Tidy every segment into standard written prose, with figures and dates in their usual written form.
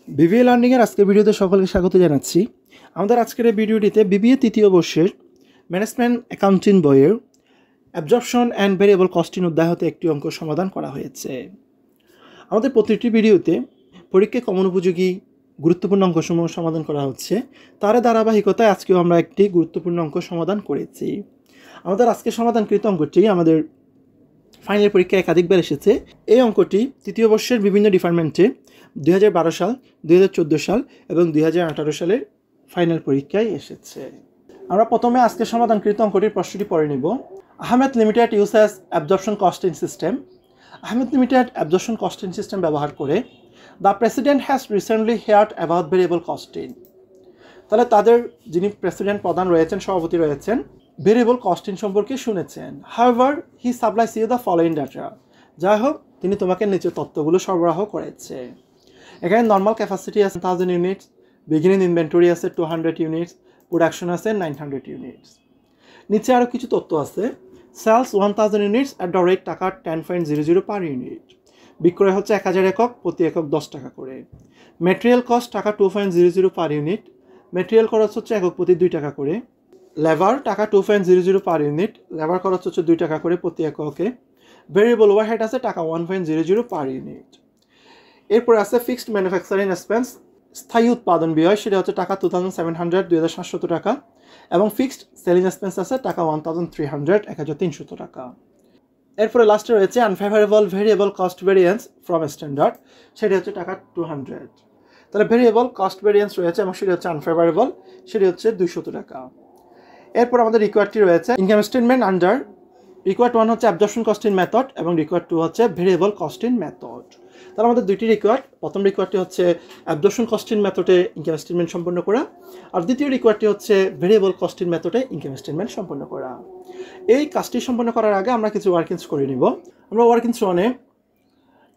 BBA learning এর আজকের ভিডিওতে সকলকে স্বাগত জানাচ্ছি। আমাদের আজকের এই ভিডিওটিতে বিবিএ তৃতীয় বর্ষের ম্যানেজমেন্ট অ্যাকাউন্টিং বইয়ের অ্যাবজর্পশন অ্যান্ড ভেরিয়েবল কস্টিং অধ্যায় হতে একটি অঙ্ক সমাধান করা হয়েছে। আমাদের প্রতিটি ভিডিওতে পরীক্ষায় কমন উপযোগী গুরুত্বপূর্ণ অঙ্কসমূহ সমাধান করা হচ্ছে। তার ধারাবাহিকতায় আজকেও আমরা একটি গুরুত্বপূর্ণ অঙ্ক সমাধান করেছি। আমাদের আজকে সমাধানকৃত অঙ্কটি আমাদের ফাইনাল পরীক্ষায় একাধিকবার এসেছে। এই অঙ্কটি তৃতীয় বর্ষের বিভিন্ন ডিপার্টমেন্টে 2012 সাল, 2014 সাল এবং 2018 সালের ফাইনাল পরীক্ষায় এসেছে। আমরা প্রথমে আজকে সমাধানকৃত অঙ্কটির প্রশ্নটি পড়ে নেব। Ahmed limited uses absorption costing system. Ahmed limited absorption costing system ব্যবহার করে the president has recently heard about variable costing. তাহলে তাদের যিনি প্রেসিডেন্ট প্রধান রয়েছেন, সভাপতি রয়েছেন, ভেরিয়েবল কস্টিং সম্পর্কে শুনেছেন। However he supplies you the following data. যাই হোক, তিনি তোমাকে নিচের তথ্যগুলো সরবরাহ করেছে। এখানে নর্মাল ক্যাপাসিটি আছে 1000 ইউনিটস, বিগিনিং ইনভেন্টরি আছে 200 ইউনিটস, প্রোডাকশন আছে 900 ইউনিটস। নিচে আরও কিছু তথ্য আছে। Sales 1000 units at the rate টাকা 10.00 পার ইউনিট। বিক্রয় হচ্ছে 1000 একক, প্রতি একক 10 টাকা করে। ম্যাটেরিয়াল কস্ট টাকা 2.00 পার ইউনিট। ম্যাটেরিয়াল খরচ হচ্ছে একক প্রতি 2 টাকা করে। লেবার টাকা 2.00 পার ইউনিট। লেবার খরচ হচ্ছে 2 টাকা করে প্রতি এককে। ভেরিয়েবল ওভারহেড আছে টাকা 1.00 পার ইউনিট। এরপর আছে ফিক্সড ম্যানুফ্যাকচারিং এক্সপেন্স, স্থায়ী উৎপাদন ব্যয়, সেটা হচ্ছে টাকা 2700 2700 টাকা। এবং ফিক্সড সেলিং এক্সপেন্স আছে টাকা 1300 1300 টাকা। এরপরে লাস্টে রয়েছে unfavourable variable cost variance from standard, সেটি হচ্ছে টাকা 200। তাহলে ভেরিয়েবল কস্ট ভেরিয়েন্স রয়েছে এবং সেটি হচ্ছে আনফেভারেবল, সেটি হচ্ছে 200 টাকা। এরপর আমাদের রিকোয়ার্ডটি রয়েছে ইনকাম স্টেটমেন্ট আন্ডার রিকোয়ার্ড 1 হচ্ছে অ্যাবজর্পশন কস্টিং মেথড এবং রিকোয়ার্ড 2 হচ্ছে ভেরিয়েবল কস্টিং মেথড। তাহলে আমাদের দুইটি রিকোয়ার্ড। প্রথম রিকোয়ার্ডটি হচ্ছে অ্যাবজর্পশন কস্টিং মেথডে ইনকাম স্টেটমেন্ট সম্পন্ন করা, আর দ্বিতীয় রিকোয়ার্ডটি হচ্ছে ভেরিয়েবল কস্টিং মেথডে ইনকাম স্টেটমেন্ট সম্পন্ন করা। এই কাজটি সম্পন্ন করার আগে আমরা কিছু ওয়ার্কিংস করে নিব। আমরা ওয়ার্কিংস 1-এ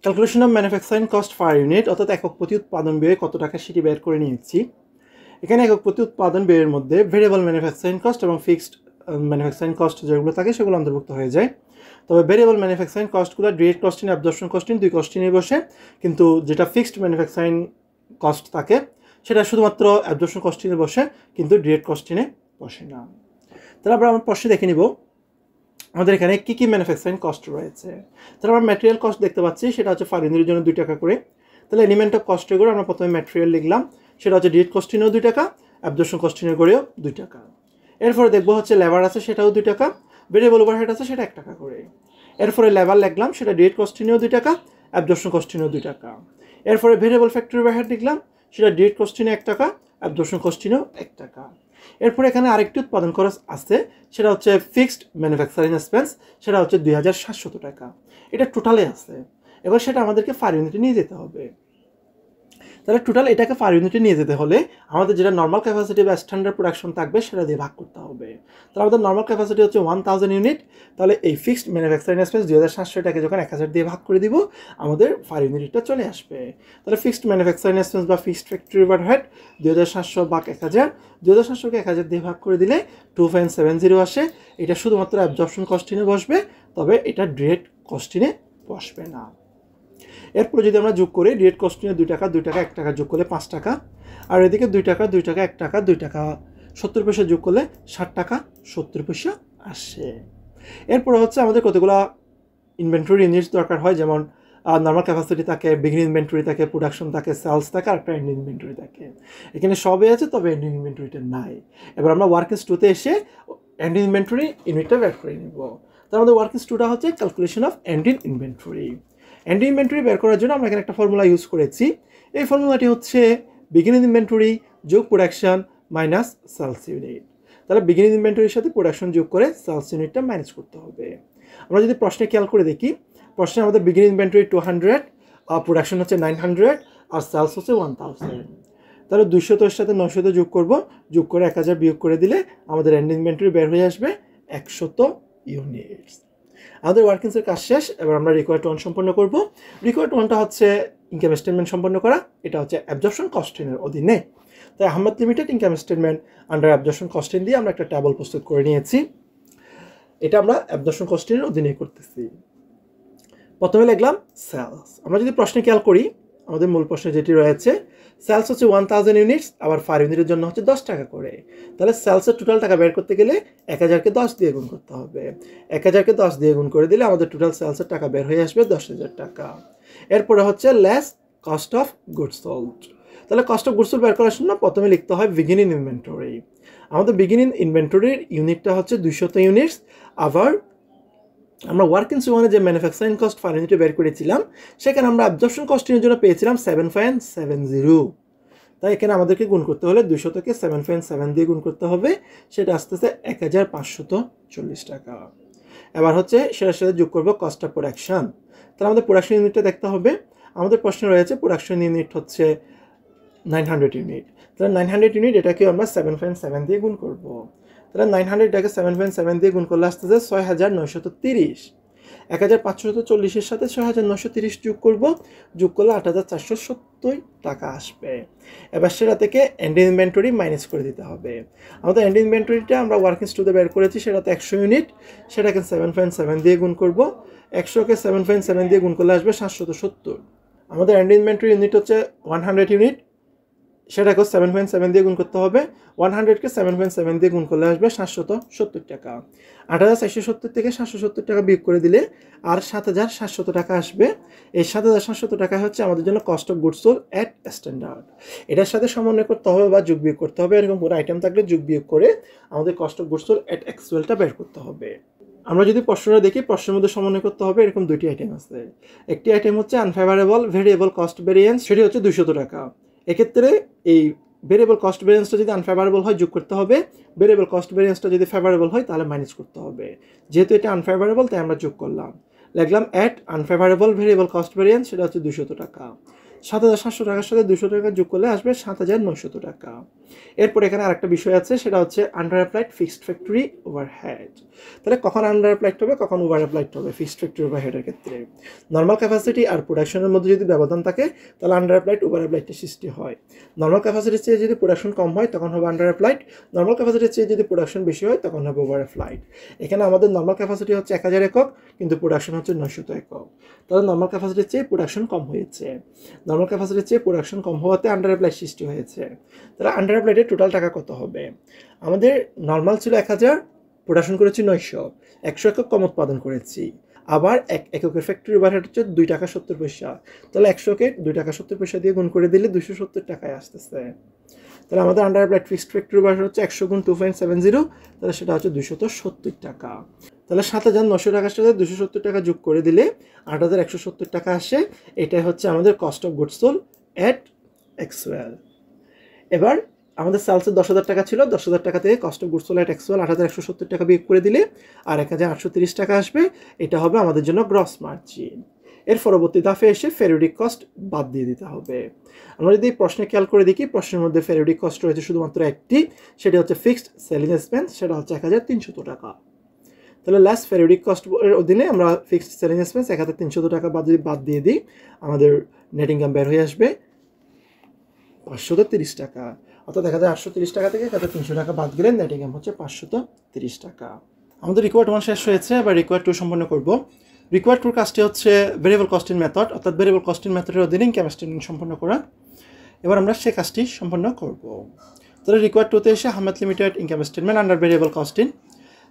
calculation of manufacturing cost per unit, অর্থাৎ একক প্রতি উৎপাদন ব্যয় কত টাকা সেটি বের করে নিয়েছি। এখানে একক প্রতি উৎপাদন ব্যয়ের মধ্যে ভেরিয়েবল ম্যানুফ্যাকচারিং কস্ট এবং ফিক্সড ম্যানুফ্যাকচারিং কস্ট যেগুলো থাকে সেগুলো অন্তর্ভুক্ত হয়ে যায়। তবে ভেরিয়েবল ম্যানুফ্যাকচারিং কস্টগুলো ডিরেক্ট কস্টিং, অ্যাবজর্পশন কস্টিং দুই কস্টিংয়ে বসে, কিন্তু যেটা ফিক্সড ম্যানুফ্যাকচারিং কস্ট থাকে সেটা শুধুমাত্র অ্যাবজর্পশন কস্টিংয়ে বসে, কিন্তু ডিরেক্ট কস্টিংয়ে বসে না। তাহলে আমরা আমার প্রশ্নে দেখে নিব আমাদের এখানে কী কী ম্যানুফ্যাকচারিং কস্ট রয়েছে। তাহলে আমরা ম্যাটেরিয়াল কস্ট দেখতে পাচ্ছি, সেটা হচ্ছে ফার ইউনিটের জন্য 2 টাকা করে। তাহলে এলিমেন্ট অফ কস্টের করে আমরা প্রথমে ম্যাটেরিয়াল লিখলাম, সেটা হচ্ছে ডিরেক্ট কস্টিংয়েও 2 টাকা, অ্যাবজর্পশন কস্টিংয়ের করেও 2 টাকা। এরপরে দেখবো হচ্ছে লেবার আছে, সেটাও 2 টাকা। ভেরিয়েবল ওভারহেড আছে, সেটা 1 টাকা করে। এরপরে লেবার লিখলাম, সেটা ডিরেক্ট কস্টিংয়েও 2 টাকা, অ্যাবজর্পশন কস্টিংয়েও 2 টাকা। এরপরে ভেরিয়েবল ফ্যাক্টরি ওভারহেড লিখলাম, সেটা ডিরেক্ট কস্টিংয়ে 1 টাকা, অ্যাবজর্পশন কস্টিংয়েও 1 টাকা। এরপরে এখানে আরেকটি উৎপাদন খরচ আছে, সেটা হচ্ছে ফিক্সড ম্যানুফ্যাকচারিং এক্সপেন্স, সেটা হচ্ছে 2700 টাকা। এটা টোটালে আছে। এবার সেটা আমাদেরকে ফার ইউনিটে নিয়ে যেতে হবে। তাহলে টোটাল এটাকে পার ইউনিটে নিয়ে যেতে হলে আমাদের যেটা নর্মাল ক্যাপাসিটি বা স্ট্যান্ডার্ড প্রোডাকশন থাকবে সেটা দিয়ে ভাগ করতে হবে। তাহলে আমাদের নর্মাল ক্যাপাসিটি হচ্ছে 1000 ইউনিট। তাহলে এই ফিক্সড ম্যানুফ্যাকচারিং এক্সপেন্স 2700 টাকা যখন 1000 দিয়ে ভাগ করে দিব, আমাদের পার ইউনিটটা চলে আসবে। তাহলে ফিক্সড ম্যানুফ্যাকচারিং এক্সপেন্স বা ফিক্সড ফ্যাক্টরি ওভারহেড 2700 ভাগ 1000, 2700কে 1000 দিয়ে ভাগ করে দিলে 2.70 আসে। এটা শুধুমাত্র অ্যাবজর্পশন কস্টিংয়ে বসবে, তবে এটা ডিরেক্ট কস্টিংয়ে বসবে না। এরপরে যদি আমরা যোগ করি, ডিরেক্ট কস্টিংয়ে 2 টাকা 2 টাকা 1 টাকা যোগ করলে 5 টাকা, আর এদিকে 2 টাকা 2 টাকা 1 টাকা 2 টাকা 70 পয়সা যোগ করলে 60 টাকা 70 পয়সা আসে। এরপরে হচ্ছে আমাদের কতগুলো ইনভেন্টরি ইউনিটস দরকার হয়, যেমন নর্মাল ক্যাপাসিটি থাকে, বিগিনিং ইনভেন্টরি থাকে, প্রোডাকশন থাকে, সেলস থাকে, আর একটা এন্ডিং ইনভেন্টরি থাকে। এখানে সবই আছে, তবে এন্ডিং ইনভেন্টরিটা নাই। এবার আমরা ওয়ার্কিংস 2-তে এসে এন্ডিং ইনভেন্টরি ইউনিটটা বের করে নিব। তার মধ্যে ওয়ার্কিংস 2টা হচ্ছে calculation of ending inventory. Ending inventory বের করার জন্য আমরা এখানে একটা ফর্মুলা ইউজ করেছি। এই ফর্মুলাটি হচ্ছে বিগিনিং ইনভেন্টরি যোগ প্রোডাকশন মাইনাস সেলস ইউনিট। তাহলে বিগিনিং ইনভেন্টরির সাথে প্রোডাকশন যোগ করে সেলস ইউনিটটা মাইনাস করতে হবে। আমরা যদি প্রশ্নে খেয়াল করে দেখি, প্রশ্নে আমাদের বিগিনিং ইনভেন্টরি 200, প্রোডাকশন হচ্ছে 900, আর সেলস হচ্ছে 1000। তাহলে 200 সাথে 900 যোগ করব, যোগ করে 1000 বিয়োগ করে দিলে আমাদের এন্ডিং ইনভেন্টরি বের হয়ে আসবে 100 ইউনিটস। আমাদের ওয়ার্কিংসের কাজ শেষ। এবার আমরা রিকোয়ার্ড 1 সম্পন্ন করব। রিকোয়ার্ড 1টা হচ্ছে ইনকাম স্টেটমেন্ট সম্পন্ন করা, এটা হচ্ছে অ্যাবজর্পশন কস্টিংয়ের অধীনে। তাই Ahmed limited income statement under absorption costing দিয়ে আমরা একটা টেবল প্রস্তুত করে নিয়েছি। এটা আমরা অ্যাবজর্পশন কস্টিংয়ের অধীনে করতেছি। প্রথমে লিখলাম সেলস। আমরা যদি প্রশ্নে খেয়াল করি, আমাদের মূল প্রশ্নে যেটি রয়েছে, সেলস হচ্ছে 1000 ইউনিটস, আবার 5 ইউনিটের জন্য হচ্ছে 10 টাকা করে। তাহলে সেলসের টোটাল টাকা বের করতে গেলে 1000কে 10 দিয়ে গুণ করতে হবে। 1000কে 10 দিয়ে গুণ করে দিলে আমাদের টোটাল সেলসের টাকা বের হয়ে আসবে 10,000 টাকা। এরপরে হচ্ছে less cost of goods sold. তাহলে কস্ট অফ গুডস সোল্ড বের করার জন্য প্রথমে লিখতে হয় বিগিনিং ইনভেন্টরি। আমাদের বিগিনিং ইনভেন্টরির ইউনিটটা হচ্ছে 200 ইউনিটস। আবার আমরা ওয়ার্কিং ওয়ানে যে ম্যানুফ্যাকচারিং কস্ট 5 ইউনিটে বের করেছিলাম, সেখানে আমরা অ্যাবজর্পশন কস্টিংয়ের জন্য পেয়েছিলাম 7.70। তাই এখানে আমাদেরকে গুণ করতে হলে 200কে 7.7 দিয়ে গুণ করতে হবে, সেটা আসতেছে 1540 টাকা। এবার হচ্ছে সেটার সাথে যোগ করবো কস্ট অফ প্রোডাকশন। তাহলে আমাদের প্রোডাকশন ইউনিটটা দেখতে হবে। আমাদের প্রশ্নে রয়েছে প্রোডাকশন ইউনিট হচ্ছে 900 ইউনিট। তাহলে 900 ইউনিট এটাকে আমরা 7.7 দিয়ে গুণ করবো। তাহলে 900টাকে 7.7 দিয়ে গুণ করলে আসতেছে 6930। 1540-এর সাথে 6930 যোগ করব, যোগ করলে 8470 টাকা আসবে। এবার সেটা থেকে এন্ড ইনভেন্টরি মাইনাস করে দিতে হবে। আমাদের এন্ড ইনভেন্টরিটা আমরা ওয়ার্কিং স্টুতে বের করেছি, সেটাতে 100 ইউনিট, সেটাকে 7.7 দিয়ে গুণ করব। 100কে 7.7 দিয়ে গুণ করলে আসবে 770। আমাদের এন্ড ইনভেন্টরি ইউনিট হচ্ছে 100 ইউনিট, সেটাকেও 7.7 দিয়ে গুণ করতে হবে। 100কে 7.7 দিয়ে গুণ করলে আসবে 770 টাকা। 8470 থেকে 770 টাকা বিয়োগ করে দিলে আর 7700 টাকা আসবে। এই 7700 টাকা হচ্ছে আমাদের জন্য cost of goods sold at standard. এটার সাথে সমন্বয় করতে হবে বা যোগ বিয়োগ করতে হবে। এরকম কোনো আইটেম থাকলে যোগ বিয়োগ করে আমাদের cost of goods sold at অ্যাকচুয়ালটা বের করতে হবে। আমরা যদি প্রশ্নটা দেখি, প্রশ্নের মধ্যে সমন্বয় করতে হবে এরকম দুইটি আইটেম আছে। একটি আইটেম হচ্ছে আনফেভারেবল ভেরিয়েবল কস্ট ভেরিয়েন্স, সেটি হচ্ছে 200 টাকা। এক্ষেত্রে এই ভেরিয়েবল কস্ট ভেরিয়েন্সটা যদি আনফেভারেবল হয় যোগ করতে হবে, ভেরিয়েবল কস্ট ভেরিয়েন্সটা যদি ফেভারেবল হয় তাহলে মাইনাস করতে হবে। যেহেতু এটা আনফেভারেবল তাই আমরা যোগ করলাম, লিখলাম at unfavourable variable cost variance, সেটা হচ্ছে 200 টাকা। 7700 টাকার সাথে 200 টাকা যোগ করলে আসবে 7900 টাকা। এরপর এখানে আরেকটা বিষয় আছে, সেটা হচ্ছে under applied fixed factory overhead. তাহলে কখন আন্ডার অ্যাপ্লাইড হবে, কখন ওভার অ্যাপ্লাইড হবে ফিক্সড ফ্যাক্টরি ওভারহেডের ক্ষেত্রে? নর্মাল ক্যাপাসিটি আর প্রোডাকশনের মধ্যে যদি ব্যবধান থাকে তাহলে আন্ডার অ্যাপ্লাইড ওভার অ্যাপ্লাইডটা সৃষ্টি হয়। নর্মাল ক্যাপাসিটির চেয়ে যদি প্রোডাকশন কম হয় তখন হবে আন্ডার অ্যাপ্লাইড, নর্মাল ক্যাপাসিটির চেয়ে যদি প্রোডাকশন বেশি হয় তখন হবে ওভার অ্যাপ্লাইড। এখানে আমাদের নর্মাল ক্যাপাসিটি হচ্ছে 1000 একক, কিন্তু প্রোডাকশন হচ্ছে 900 একক। তাহলে নর্মাল ক্যাপাসিটির চেয়ে প্রোডাকশন কম হয়েছে, নর্মাল ক্যাপাসিটির চেয়ে প্রোডাকশন কম হওয়াতে আন্ডার অ্যাপ্লাইড সৃষ্টি হয়েছে। তাহলে আন্ডার অ্যাপ্লাইডের টোটাল টাকা কত হবে? আমাদের নর্মাল ছিল 1000, প্রোডাকশন করেছি 900, 100 একক কম উৎপাদন করেছি। আবার এক এককের ফ্যাক্টরি ওভারহেড হচ্ছে 2 টাকা 70 পয়সা। তাহলে 100কে 2 টাকা 70 পয়সা দিয়ে গুণ করে দিলে 270 টাকায় আসতেছে। তাহলে আমাদের under applied fixed factory overhead হচ্ছে 100 গুণ 2.70, তাহলে সেটা হচ্ছে 270 টাকা। তাহলে 7900 টাকার সাথে 270 টাকা যোগ করে দিলে 8170 টাকা আসে। এটাই হচ্ছে আমাদের cost of goods sold at actual. এবার আমাদের সেলসের 10,000 টাকা ছিল, 10,000 টাকা থেকে cost of goods sold at actual 8170 টাকা বিয়োগ করে দিলে আর 1830 টাকা আসবে। এটা হবে আমাদের জন্য গ্রস মার্জিন। এর পরবর্তী ধাপে এসে ফেরিওডিক কস্ট বাদ দিয়ে দিতে হবে। আমরা যদি প্রশ্নে খেয়াল করে দেখি, প্রশ্নের মধ্যে ফেরিওডিক কস্ট রয়েছে শুধুমাত্র একটি, সেটা হচ্ছে ফিক্সড সেলিং এক্সপেন্স, সেটা হচ্ছে 1300 টাকা। তাহলে লাস্ট ফেরিওডিক কস্ট এর অধীনে আমরা ফিক্সড সেলিং এক্সপেন্স 1300 টাকা বাদ দিয়ে দিই, আমাদের নেট ইনকাম বের হয়ে আসবে 530 টাকা। অর্থাৎ 1830 টাকা থেকে 1300 টাকা বাদ গেলে নেট ইনকাম হচ্ছে 530 টাকা। আমাদের রিকোয়ার্ড 1 শেষ হয়েছে, এবার রিকোয়ার্ড 2 সম্পন্ন করব। রিকোয়ার্ড 2 কাজটি হচ্ছে ভেরিয়েবল কস্টিং মেথড, অর্থাৎ ভেরিয়েবল কস্টিং মেথডের অধীনে ইনকাম স্টেটমেন্ট সম্পন্ন করা। এবার আমরা সেই কাজটি সম্পন্ন করব। তাহলে রিকোয়ার্ড 2তে এসে Ahmed limited income statement under variable costing,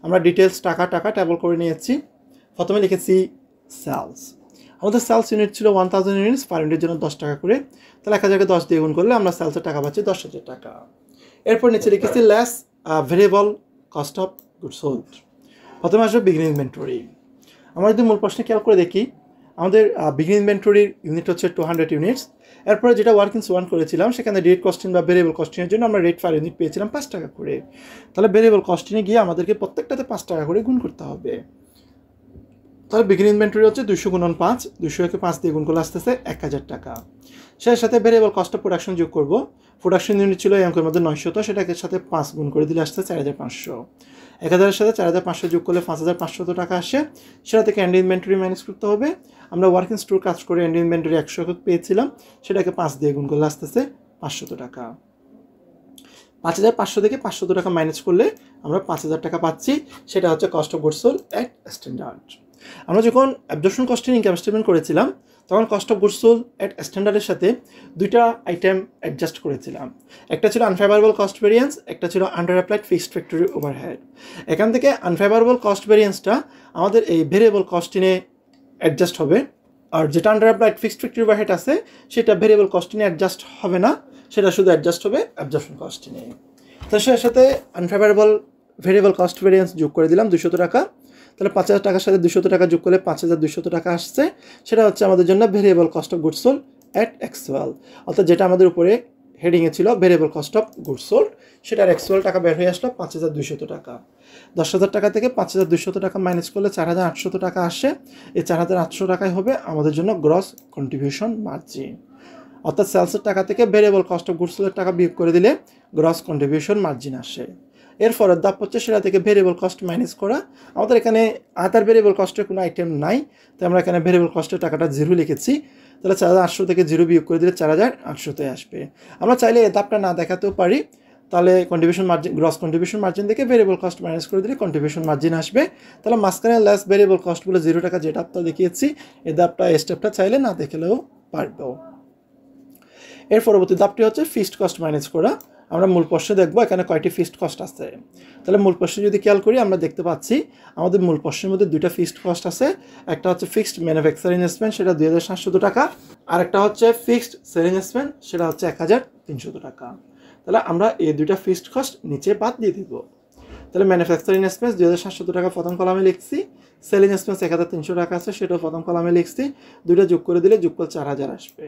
আমরা ডিটেলস টাকা টেবল করে নিয়েছি। প্রথমে লিখেছি সেলস। আমাদের সেলস ইউনিট ছিল 1000 ইউনিটস, পার ইউনিটের জন্য 10 টাকা করে। তাহলে 1000কে 10 দিয়ে গুণ করলে আমরা সেলসের টাকা পাচ্ছি 10,000 টাকা। এরপর নিচে লিখেছি less variable cost of goods sold. প্রথমে আসবে বিগিনিং ইনভেন্টরি। আমরা যদি মূল প্রশ্নে খেয়াল করে দেখি, আমাদের বিগিনিং ইনভেন্টরির ইউনিট হচ্ছে 200 ইউনিটস। এরপরে যেটা ওয়ার্কিং ওয়ান করেছিলাম সেখানে রেট কস্টিং বা ভেরিয়েবল কস্টিংয়ের জন্য আমরা রেট পার ইউনিট পেয়েছিলাম 5 টাকা করে। তাহলে ভেরিয়েবল কস্টিংয়ে গিয়ে আমাদেরকে প্রত্যেকটাতে 5 টাকা করে গুণ করতে হবে। তাহলে বিগিনিং ইনভেন্টরি হচ্ছে 200 গুণন 5, 200কে 5 দিয়ে গুণ করলে আসতেছে 1000 টাকা। সেই সাথে ভেরিয়েবল কস্ট অফ প্রোডাকশন যোগ করব। প্রোডাকশন ইউনিট ছিল এই অঙ্কের মধ্যে 900, তো সেটাকে সাথে 5 গুণ করে দিলে আসছে 4500। 1000-এর সাথে 4500 যোগ করলে 5500 টাকা আসে। সেটা থেকে এন্ড ইনভেন্টরি মাইনাস করতে হবে। আমরা ওয়ার্কিং স্টোর কাজ করে এন্ড ইনভেন্টরি 100 একক পেয়েছিলাম, সেটাকে 5 দিয়ে গুণ করলে আসতেছে 500 টাকা। 5500 থেকে 500 টাকা মাইনাস করলে আমরা 5000 টাকা পাচ্ছি। সেটা হচ্ছে cost of goods sold at standard. আমরা যখন অ্যাবজর্পশন কস্টিং ইনকাম স্টেটমেন্ট করেছিলাম তখন cost of goods sold at স্ট্যান্ডার্ডের সাথে দুইটা আইটেম অ্যাডজাস্ট করেছিলাম। একটা ছিল আনফেভারেবল কস্ট ভেরিয়েন্স, একটা ছিল under applied fixed factory overhead. এখান থেকে আনফেভারেবল কস্ট ভেরিয়েন্সটা আমাদের এই ভেরিয়েবল কস্টিনে অ্যাডজাস্ট হবে, আর যেটা under applied fixed factory overhead আছে সেটা ভেরিয়েবল কস্টিনে অ্যাডজাস্ট হবে না, সেটা শুধু অ্যাডজাস্ট হবে অ্যাবজর্পশন কস্টিনে। তো সেই সাথে আনফেভারেবল ভেরিয়েবল কস্ট ভেরিয়েন্স যোগ করে দিলাম 200 টাকা। তাহলে 5000 টাকার সাথে 200 টাকা যোগ করলে 5200 টাকা আসছে। সেটা হচ্ছে আমাদের জন্য variable cost of goods sold at actual, অর্থাৎ যেটা আমাদের উপরে হেডিংয়ে ছিল variable cost of goods sold, সেটার অ্যাকচুয়াল টাকা বের হয়ে আসলো 5200 টাকা। 10,000 টাকা থেকে 5200 টাকা মাইনাস করলে 4800 টাকা আসে। এই 4800 টাকাই হবে আমাদের জন্য গ্রস কন্ট্রিবিউশন মার্জিন, অর্থাৎ সেলসের টাকা থেকে ভেরিয়েবল কস্ট অফ গুডস সোল্ডের টাকা বিয়োগ করে দিলে গ্রস কন্ট্রিবিউশন মার্জিন আসে। এরপরের ধাপ হচ্ছে সেটা থেকে ভেরিয়েবল কস্ট মাইনাস করা। আমাদের এখানে আদার ভেরিয়েবল কস্টের কোনো আইটেম নাই, তো আমরা এখানে ভেরিয়েবল কস্টের টাকাটা 0 লিখেছি। তাহলে 4800 থেকে 0 বিয়োগ করে দিলে 4800তে আসবে। আমরা চাইলে এই ধাপটা না দেখাতেও পারি, তাহলে contribution margin, gross contribution margin থেকে ভেরিয়েবল কস্ট মাইনাস করে দিলে কন্ট্রিবিউশন মার্জিন আসবে। তাহলে মাঝখানে লেস ভেরিয়েবল কস্টগুলো 0 টাকা যে ধাপটা দেখিয়েছি, এই ধাপটা স্টেপটা চাইলে না দেখলেও পারবেও। এর পরবর্তী ধাপটি হচ্ছে ফিক্সড কস্ট মাইনাস করা। আমরা মূল প্রশ্নে দেখবো এখানে কয়টি ফিক্সড কস্ট আছে। তাহলে মূল প্রশ্নে যদি খেয়াল করি আমরা দেখতে পাচ্ছি আমাদের মূল প্রশ্নের মধ্যে দুইটা ফিক্সড কস্ট আছে। একটা হচ্ছে ফিক্সড ম্যানুফ্যাকচারিং এক্সপেন্স, সেটা 2700 টাকা, আর একটা হচ্ছে ফিক্সড সেলিং এক্সপেন্স, সেটা হচ্ছে 1300 টাকা। তাহলে আমরা এই দুইটা ফিক্সড কস্ট নিচে বাদ দিয়ে দিব। তাহলে ম্যানুফ্যাকচারিং এক্সপেন্স 2700 টাকা প্রথম কলামে লিখছি, সেলিং এক্সপেন্স 1300 টাকা আছে সেটাও প্রথম কলামে লিখছি। দুইটা যোগ করে দিলে যোগফল 4000 আসবে।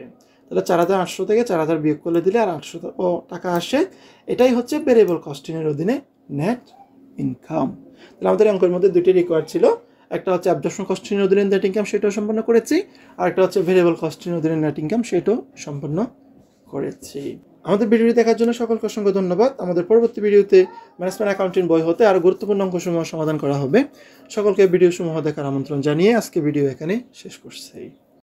তাহলে 4800 থেকে 4000 বিয়োগ করলে দিলে আর 800 টাকা আসে। এটাই হচ্ছে ভেরিয়েবল কস্টিংয়ের অধীনে নেট ইনকাম। তাহলে আমাদের অঙ্কের মধ্যে দুইটি রিকোয়ার্ড ছিল, একটা হচ্ছে অ্যাবজর্পশন কস্টিংয়ের অধীনে নেট ইনকাম, সেটাও সম্পন্ন করেছি, আর একটা হচ্ছে ভেরিয়েবল কস্টিংয়ের অধীনে নেট ইনকাম, সেটাও সম্পন্ন করেছি। আমাদের ভিডিওটি দেখার জন্য সকলকে অসংখ্য ধন্যবাদ। আমাদের পরবর্তী ভিডিওতে ম্যানেজমেন্ট অ্যাকাউন্টিং বই হতে আরও গুরুত্বপূর্ণ অঙ্কসমূহ সমাধান করা হবে। সকলকে ভিডিও সমূহ দেখার আমন্ত্রণ জানিয়ে আজকে ভিডিও এখানে শেষ করছি।